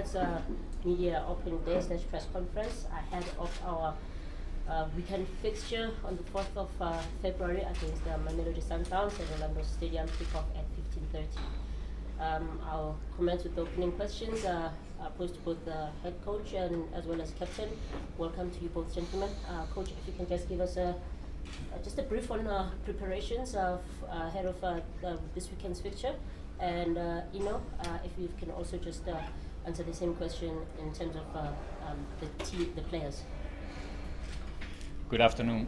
tonight's media opening day / press conference ahead of our weekend fixture on the 4th of February against the Mamelodi Sundowns at Orlando Stadium, kickoff at 15:30. I'll commence with the opening questions posed to both the head coach and as well as captain. Welcome to you both, gentlemen. Coach, if you can just give us just a brief on preparations ahead of this weekend's fixture, and if you can also just answer the same question in terms of the players. Good afternoon.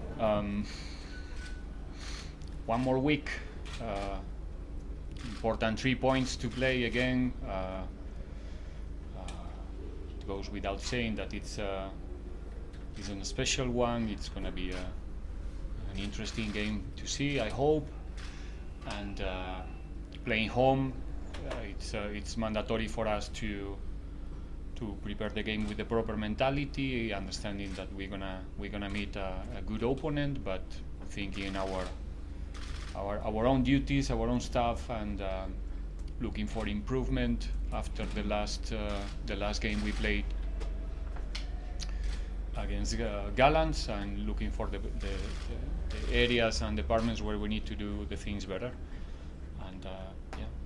One more week. Important 3 points to play again. It goes without saying that it's a special one. It's going to be an interesting game to see, I hope. And playing home, it's mandatory for us to prepare the game with the proper mentality, understanding that we're gonna meet a good opponent, but thinking our own duties, our own stuff, and looking for improvement after the last game we played against Gallants, and looking for the areas and departments where we need to do the things better. And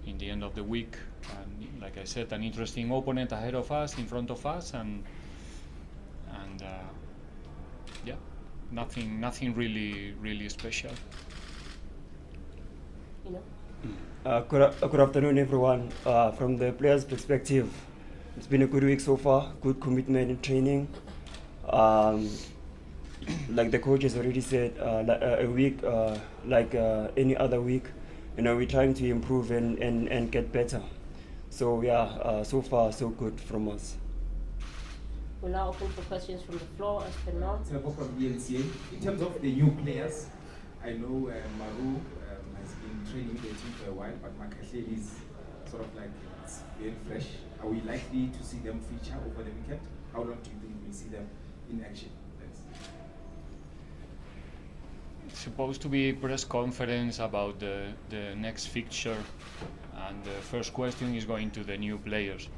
in the end of the week, like I said, an interesting opponent ahead of us, in front of us, and nothing really special. Good afternoon, everyone. From the players' perspective, it's been a good week so far. Good commitment in training. Like the coach has already said, a week like any other week. We're trying to improve and get better. So so far so good from us. We'll now open for questions from the floor as per now. From ENCA. In terms of the new players, I know Maru has been training the team for a while, but Makahleli is sort of like it's very fresh. Are we likely to see them feature over the weekend? How long do you think we'll see them in action? It's supposed to be a press conference about the next fixture, and the first question is going to the new players.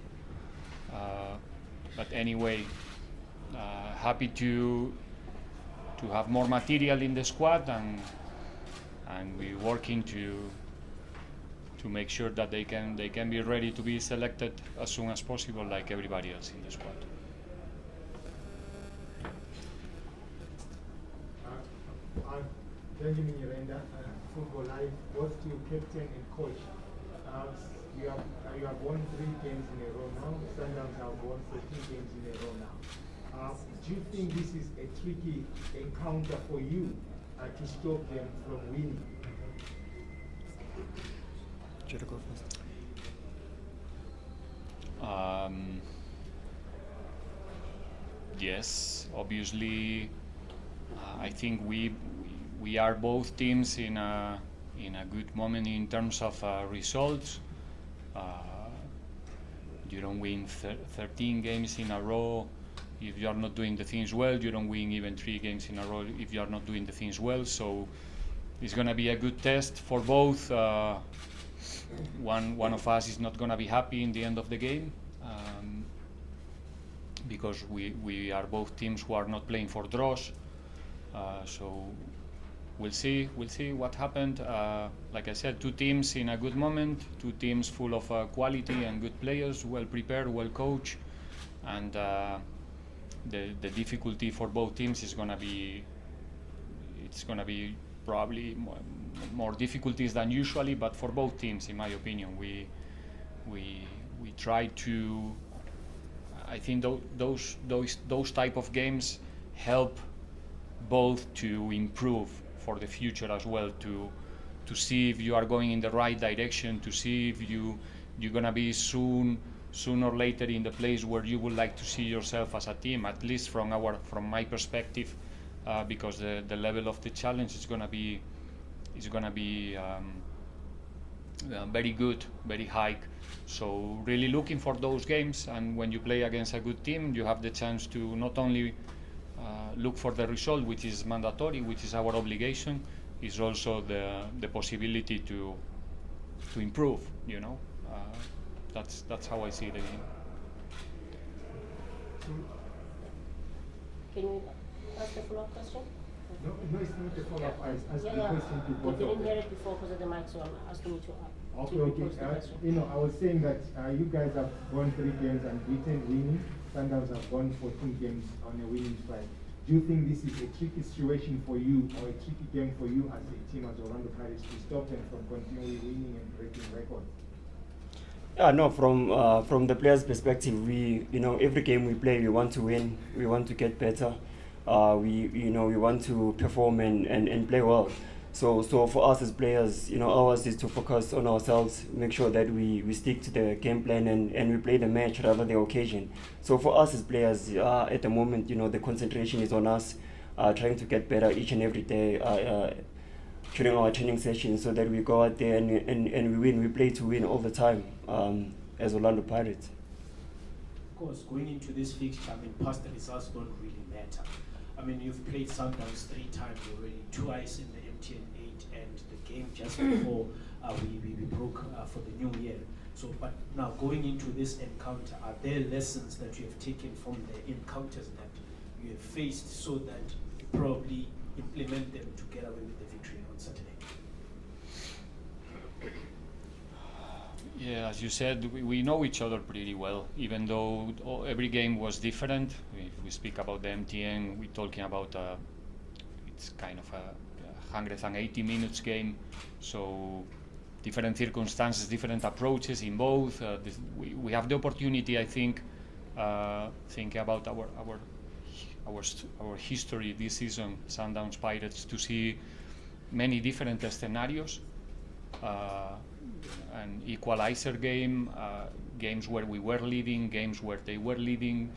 But anyway, happy to have more material in the squad, and we're working to make sure that they can be ready to be selected as soon as possible, like everybody else in the squad. Benjamin Yirenda, Football Live, both to captain and coach. You have won 3 games in a row now. Sundowns have won 14 games in a row now. Do you think this is a tricky encounter for you to stop them from winning? Should I go first? Yes, obviously, I think we are both teams in a good moment in terms of results. You don't win 13 games in a row if you are not doing the things well. You don't win even 3 games in a row if you are not doing the things well. So it's going to be a good test for both. One of us is not going to be happy in the end of the game, because we are both teams who are not playing for draws. So we'll see what happened. Like I said, 2 teams in a good moment, 2 teams full of quality and good players, well prepared, well coached, and the difficulty for both teams is going to be probably more difficulties than usually, but for both teams, in my opinion, we try to. I think those type of games help both to improve for the future as well, to see if you are going in the right direction, to see if you're gonna be sooner or later in the place where you would like to see yourself as a team, at least from my perspective, because the level of the challenge is gonna be very good, very high. So really looking for those games, and when you play against a good team, you have the chance to not only look for the result, which is mandatory, which is our obligation, is also the possibility to improve. That's how I see the game. Can you ask the follow-up question? No, it's not a follow-up. I asked Yeah, the yeah. question to We both of didn't hear them. it before because of the mic, so I'm asking you to Okay. pose the question. I was saying that you guys have won 3 games unbeaten, winning. Sundowns have won 14 games on a winning strike. Do you think this is a tricky situation for you, or a tricky game for you as a team, as Orlando Pirates, to stop them from continually winning and breaking records? Yeah, no. From the players' perspective, every game we play, we want to win. We want to get better. We want to perform and play well. So for us as players, ours is to focus on ourselves, make sure that we stick to the game plan and we play the match rather the occasion. So for us as players, at the moment, the concentration is on us, trying to get better each and every day. During our training sessions, so that we go out there and we win. We play to win all the time, as Orlando Pirates. Of course, going into this fixture, past results don't really matter. You've played Sundowns 3 times already, twice in the MTN 8 and the game just before we broke for the new year. So, but now going into this encounter, are there lessons that you have taken from the encounters that you have faced so that you probably implement them to get away with the victory on Saturday? Yeah, as you said, we know each other pretty well, even though every game was different. If we speak about the MTN, we're talking about it's kind of a 180 minutes game, so different circumstances, different approaches in both. We have the opportunity, I think, thinking about our history this season, Sundowns Pirates, to see many different scenarios. An equalizer game, games where we were leading, games where they were leading.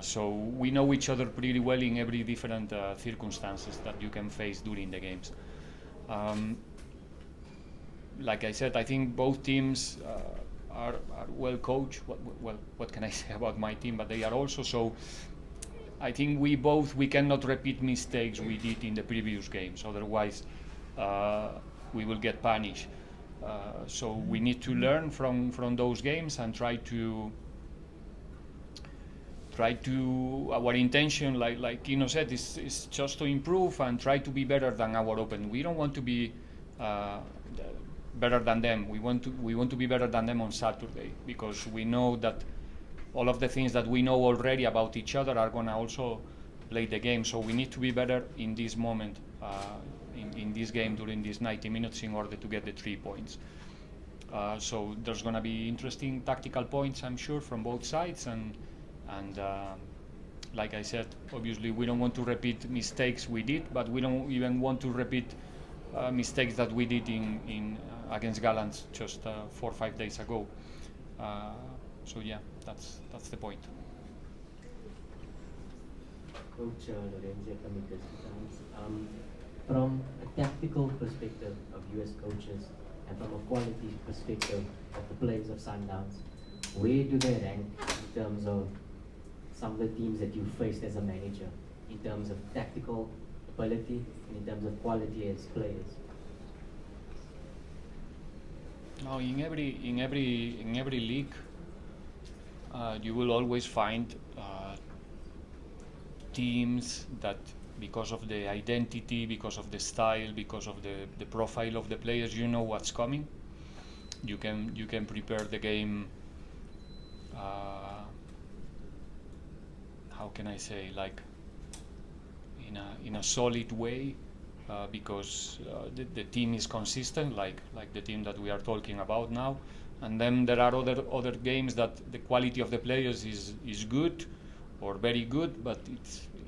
So we know each other pretty well in every different circumstances that you can face during the games. Like I said, I think both teams are well coached. What can I say about my team? But they are also so. I think we cannot repeat mistakes we did in the previous games. Otherwise, we will get punished. So we need to learn from those games and try to our intention, like Kino said, is just to improve and try to be better than our open. We don't want to be better than them. We want to be better than them on Saturday, because we know that all of the things that we know already about each other are gonna also play the game. So we need to be better in this moment, in this game during these 90 minutes in order to get the 3 points. So there's gonna be interesting tactical points, I'm sure, from both sides, and like I said, obviously we don't want to repeat mistakes we did, but we don't even want to repeat mistakes that we did in against Gallants just 4 or 5 days ago. So yeah, that's the point. Coach Lorenzo Kamikaze, from a tactical perspective of US coaches and from a quality perspective of the players of Sundowns, where do they rank in terms of some of the teams that you faced as a manager, in terms of tactical ability and in terms of quality as players? Now, in every league, you will always find teams that, because of the identity, because of the style, because of the profile of the players, you know what's coming. You can prepare the game. How can I say, like in a solid way, because the team is consistent, like the team that we are talking about now. And then there are other games that the quality of the players is good or very good, but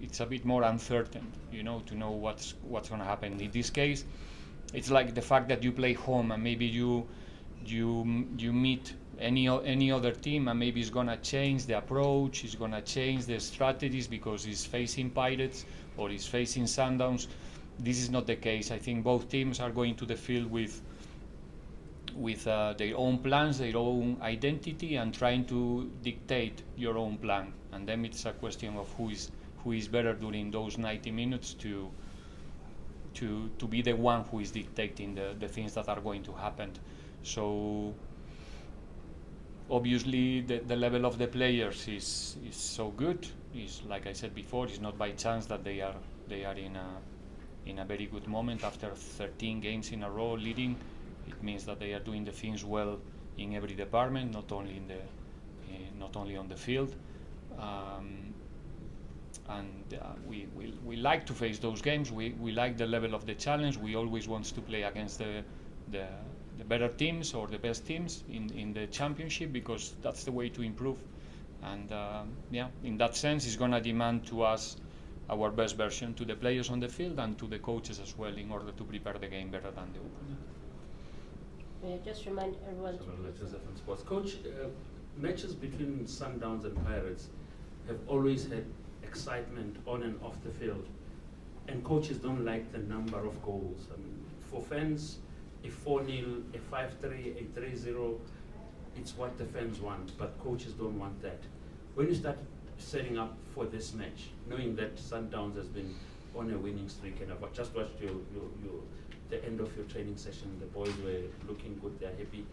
it's a bit more uncertain, to know what's going to happen. In this case, it's like the fact that you play home and maybe you meet any other team, and maybe it's gonna change the approach, it's gonna change the strategies because it's facing Pirates or it's facing Sundowns. This is not the case. I think both teams are going to the field with their own plans, their own identity, and trying to dictate your own plan. And then it's a question of who is better during those 90 minutes to be the one who is dictating the things that are going to happen. So obviously the level of the players is so good. Is, like I said before, it's not by chance that they are in a very good moment after 13 games in a row leading. It means that they are doing the things well in every department, not only not only on the field. And we like to face those games. We like the level of the challenge. We always want to play against the better teams or the best teams in the championship, because that's the way to improve. And in that sense, it's going to demand to us our best version, to the players on the field and to the coaches as well, in order to prepare the game better than the opponent. May I just remind everyone Joseph and Sports Coach, matches between Sundowns and Pirates have always had excitement on and off the field, and coaches don't like the number of goals. I mean, for fans, a 4-0, a 5-3, a 3-0, it's what the fans want, but coaches don't want that. When you start setting up for this match, knowing that Sundowns has been on a winning streak, and I've just watched the end of your training session, the boys were looking good, they're happy.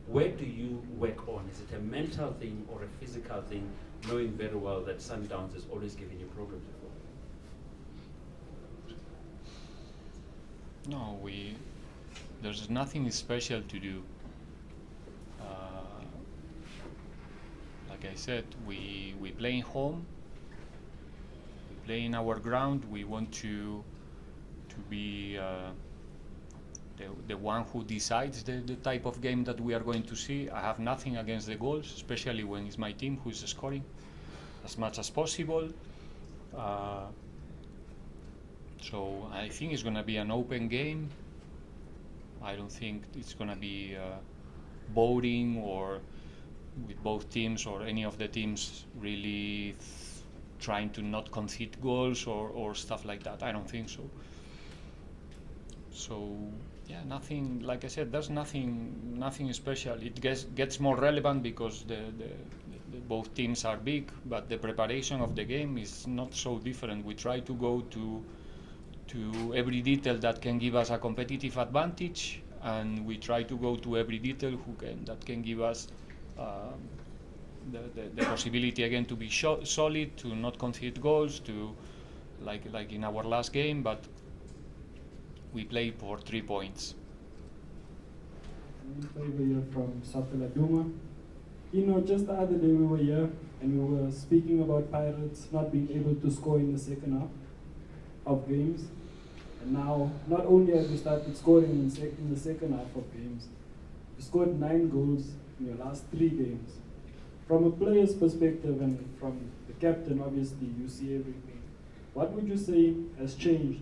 Where do you work on? Is it a mental thing or a physical thing, knowing very well that Sundowns is always giving you problems before? No, there's nothing special to do. Like I said, we play in home, we play in our ground. We want to be the one who decides the type of game that we are going to see. I have nothing against the goals, especially when it's my team who is scoring as much as possible. So I think it's going to be an open game. I don't think it's going to be boring, or with both teams or any of the teams really trying to not concede goals or stuff like that. I don't think so. So yeah, nothing. Like I said, there's nothing special. It gets more relevant because the both teams are big, but the preparation of the game is not so different. We try to go to every detail that can give us a competitive advantage, and we try to go to every detail that can give us the possibility again to be solid, to not concede goals, to like in our last game, but we play for 3 points. Favor here from Sapeladuma. Just the other day we were here and we were speaking about Pirates not being able to score in the second half of games. And now, not only have you started scoring in the second half of games, you scored 9 goals in your last 3 games. From a player's perspective and from the captain, obviously, you see everything. What would you say has changed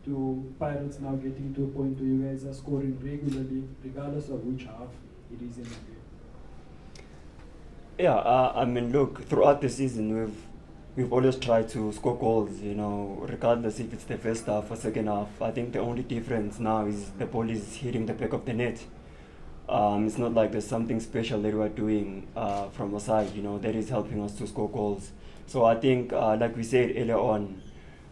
to Pirates now getting to a point where you guys are scoring regularly, regardless of which half it is in the game? Yeah, I mean, look, throughout the season, we've always tried to score goals, regardless if it's the first half or second half. I think the only difference now is the ball is hitting the back of the net. It's not like there's something special that we're doing from our side, that is helping us to score goals. So I think, like we said earlier on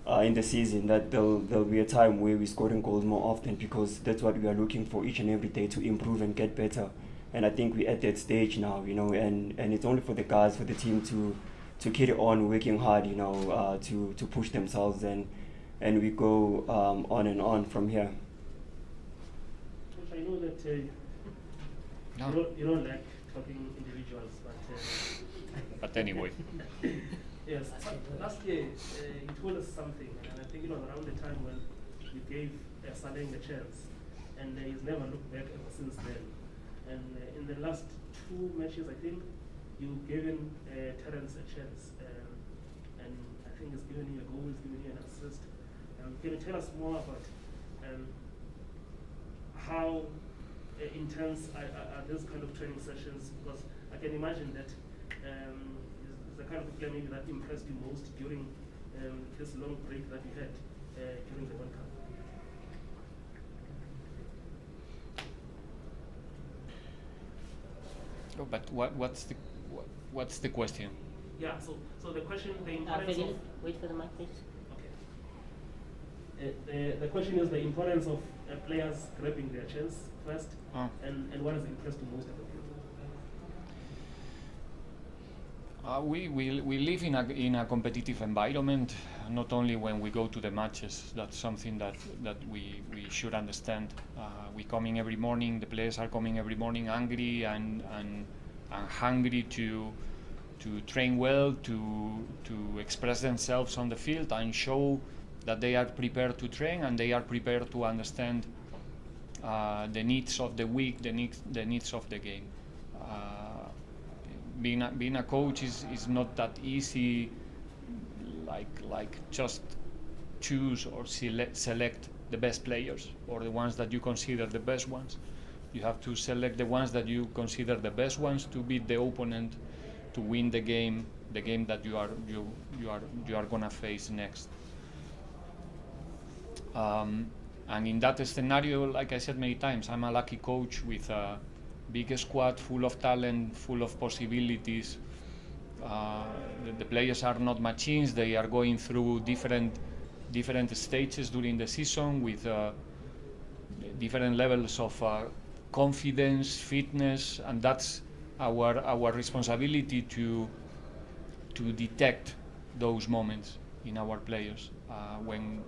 in the season, that there'll be a time where we're scoring goals more often, because that's what we are looking for each and every day, to improve and get better. And I think we're at that stage now, and it's only for the guys, for the team to carry on working hard, to push themselves, and we go on and on from here. Coach, I know that you don't like talking individuals, But anyway. Yes, last year you told us something, and I think it was around the time when you gave Saleng a chance, and he's never looked back ever since then. And in the last 2 matches, I think, you've given Terence a chance, and I think he's given you a goal, he's given you an assist. Can you tell us more about how intense are these kind of training sessions? Because I can imagine that is the kind of player maybe that impressed you most during this long break that you had during the World Cup. Oh, but what's the question? Yeah. So the question, the importance of wait for the mic, please. Okay. The question is the importance of players grabbing their chance first, and what has impressed you most at the field? We live in a competitive environment, not only when we go to the matches. That's something that we should understand. We coming every morning. The players are coming every morning angry and hungry to train well, to express themselves on the field and show that they are prepared to train and they are prepared to understand the needs of the week, the needs of the game. Being a coach is not that easy, like just choose or select the best players or the ones that you consider the best ones. You have to select the ones that you consider the best ones to beat the opponent, to win the game that you are gonna face next. And in that scenario, like I said many times, I'm a lucky coach with a big squad full of talent, full of possibilities. The players are not machines. They are going through different stages during the season with different levels of confidence, fitness, and that's our responsibility to detect those moments in our players. When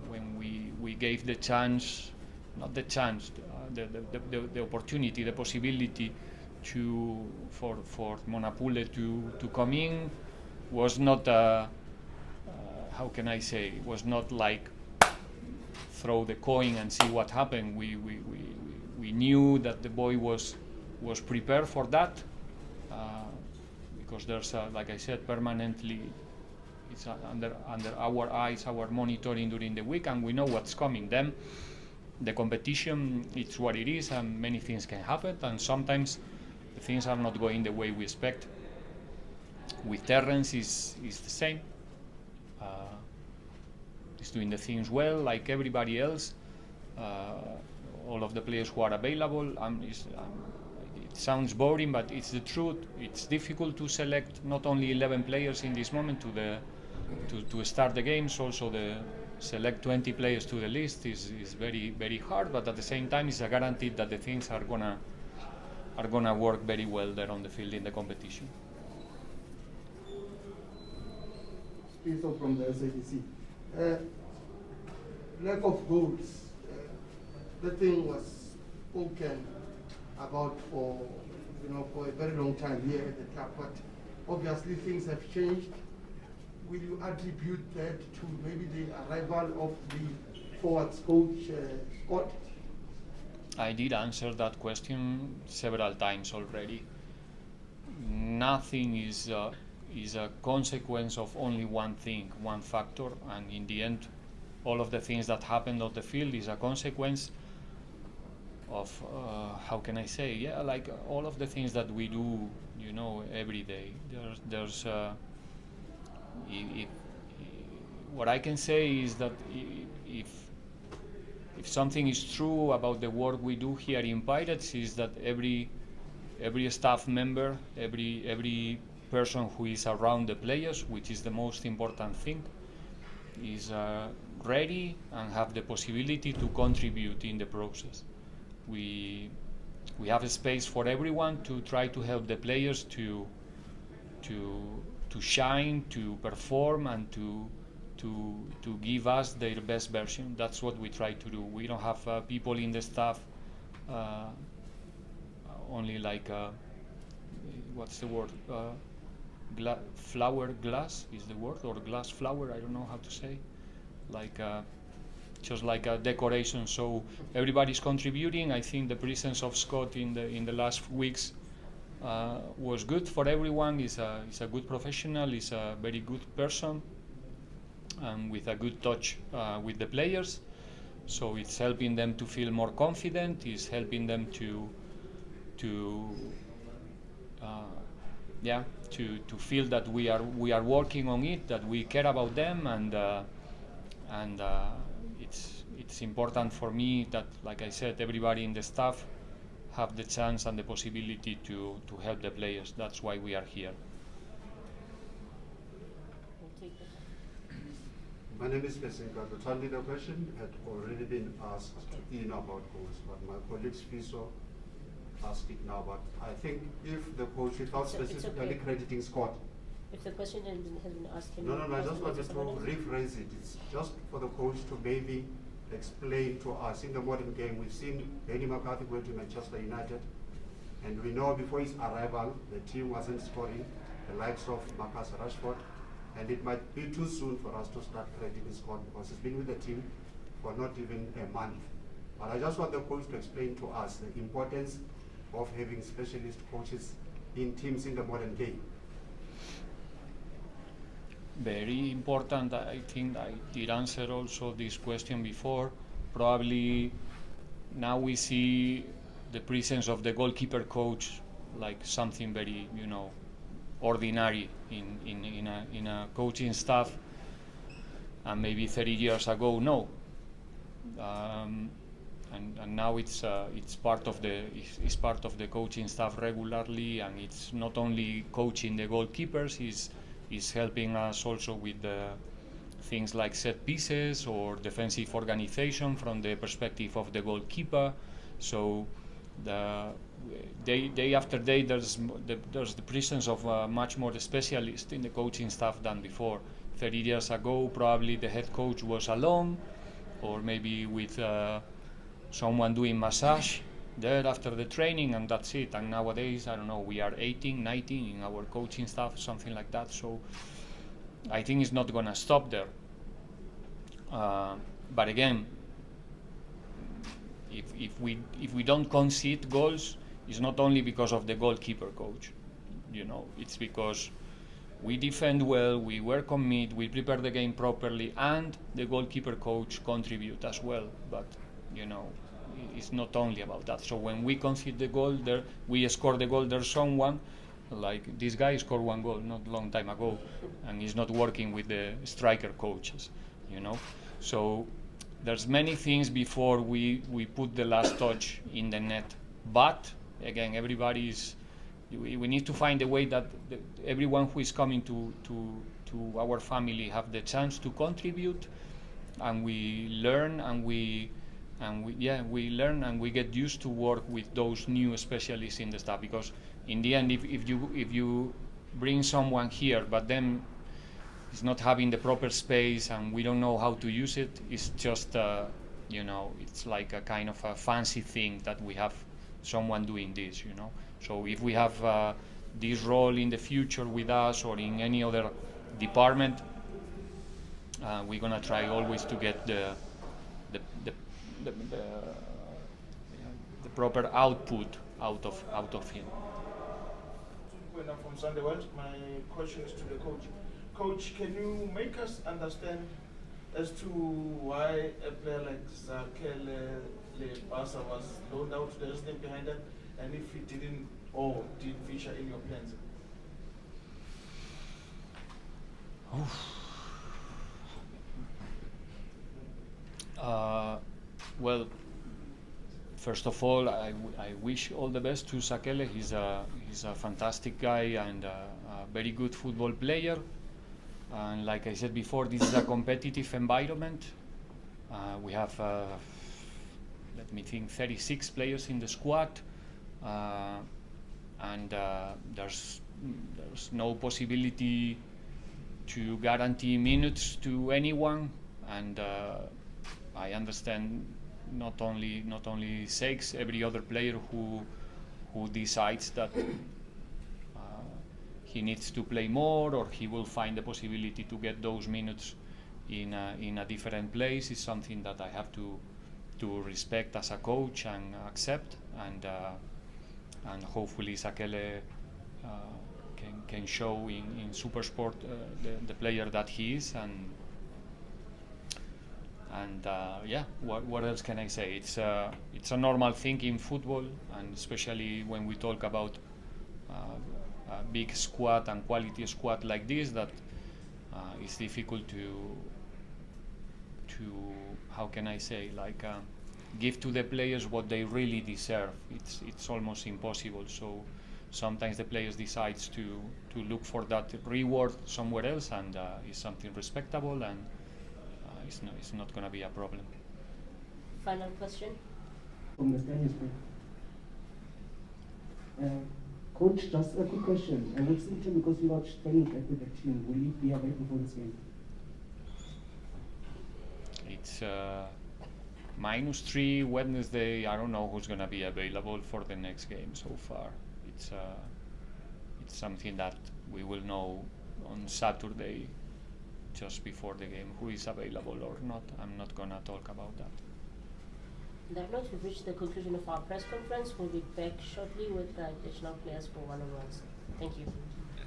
we gave the chance, not the chance, the opportunity, the possibility for Monapule to come in, was not how can I say, was not like throw the coin and see what happened. We knew that the boy was prepared for that, because there's like I said, permanently it's under our eyes, our monitoring during the week, and we know what's coming. Then the competition, it's what it is, and many things can happen, and sometimes the things are not going the way we expect. With Terrence is the same. He's doing the things well, like everybody else. All of the players who are available. It sounds boring, but it's the truth. It's difficult to select not only 11 players in this moment to start the games. Also, select 20 players to the list is very, very hard. But at the same time, it's a guarantee that the things are gonna work very well there on the field in the competition. Spiso from the SADC. Lack of goals. The thing was spoken about for a very long time here at the club, but obviously things have changed. Will you attribute that to maybe the arrival of the forwards coach Scott? I did answer that question several times already. Nothing is a consequence of only one thing, one factor, and in the end, all of the things that happened on the field is a consequence of how can I say? Like all of the things that we do, every day. There's what I can say is that if something is true about the work we do here in Pirates, is that every staff member, every person who is around the players, which is the most important thing, is ready and have the possibility to contribute in the process. We have a space for everyone to try to help the players to shine, to perform, and to give us their best version. That's what we try to do. We don't have people in the staff only like what's the word? Flower glass is the word, or glass flower, I don't know how to say, like just like a decoration. So everybody's contributing. I think the presence of Scott in the last weeks was good for everyone. He's a good professional, he's a very good person, and with a good touch with the players. So it's helping them to feel more confident, it's helping them to feel that we are working on it, that we care about them, and it's important for me that, like I said, everybody in the staff have the chance and the possibility to help the players. That's why we are here. My name is Pesenka. The question had already been asked about goals, but my colleague Spiso asked it now. But I think if the coach, without specifically crediting Scott, If the question has been asked, can No, you I ask just the wanted to somebody? rephrase it. It's just for the coach to maybe explain to us in the modern game. We've seen Benny McCarthy go to Manchester United, and we know before his arrival, the team wasn't scoring the likes of Marcus Rashford, and it might be too soon for us to start crediting his score because he's been with the team for not even a month. But I just want the coach to explain to us the importance of having specialist coaches in teams in the modern game. Very important. I think I did answer also this question before. Probably now we see the presence of the goalkeeper coach like something very, ordinary in a coaching staff. And maybe 30 years ago, no. And now it's part of the coaching staff regularly, and it's not only coaching the goalkeepers. Is helping us also with things like set pieces or defensive organization from the perspective of the goalkeeper. So day after day there's the presence of much more specialists in the coaching staff than before. 30 years ago probably the head coach was alone, or maybe with someone doing massage there after the training, and that's it. And nowadays, I don't know, we are 18, 19 in our coaching staff, something like that. So I think it's not going to stop there. But again, if we don't concede goals, it's not only because of the goalkeeper coach. It's because we defend well, we work on it, we prepare the game properly, and the goalkeeper coach contribute as well. But it's not only about that. So when we concede the goal, we score the goal, there's someone like this guy scored one goal not a long time ago, and he's not working with the striker coaches. So there's many things before we put the last touch in the net. But again, we need to find a way that everyone who is coming to our family have the chance to contribute, and we learn and we learn and we get used to work with those new specialists in the staff. Because in the end, if you bring someone here but then it's not having the proper space and we don't know how to use it, it's just it's like a kind of a fancy thing that we have someone doing this. So if we have this role in the future with us or in any other department, we're gonna try always to get the proper output out of him. From Sunday World, my question is to the coach. Coach, can you make us understand as to why a player like Zakele Lebasa was loaned out? The reason behind that, and if he didn't or did feature in your plans? Well, first of all, I wish all the best to Sakele. He's a fantastic guy and a very good football player. And like I said before, this is a competitive environment. We have, let me think, 36 players in the squad, and there's no possibility to guarantee minutes to anyone. And I understand not only Sakes, every other player who decides that he needs to play more, or he will find the possibility to get those minutes in a different place, is something that I have to respect as a coach and accept, and hopefully Sakele can show in Supersport the player that he is, and what else can I say? It's a normal thing in football, and especially when we talk about a big squad and quality squad like this, that it's difficult to how can I say, give to the players what they really deserve. It's almost impossible. So sometimes the players decides to look for that reward somewhere else, and it's something respectable, and it's not going to be a problem. Final question. From the Spanish Coach, just a quick question. And with Sinton, because you got training back with the team, will he be available for this game? It's -3 Wednesday. I don't know who's gonna be available for the next game so far. It's something that we will know on Saturday, just before the game, who is available or not. I'm not gonna talk about that. That note, we've reached the conclusion of our press conference. We'll be back shortly with the additional players for one-on-ones. Thank you.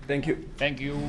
Thank you. Thank you.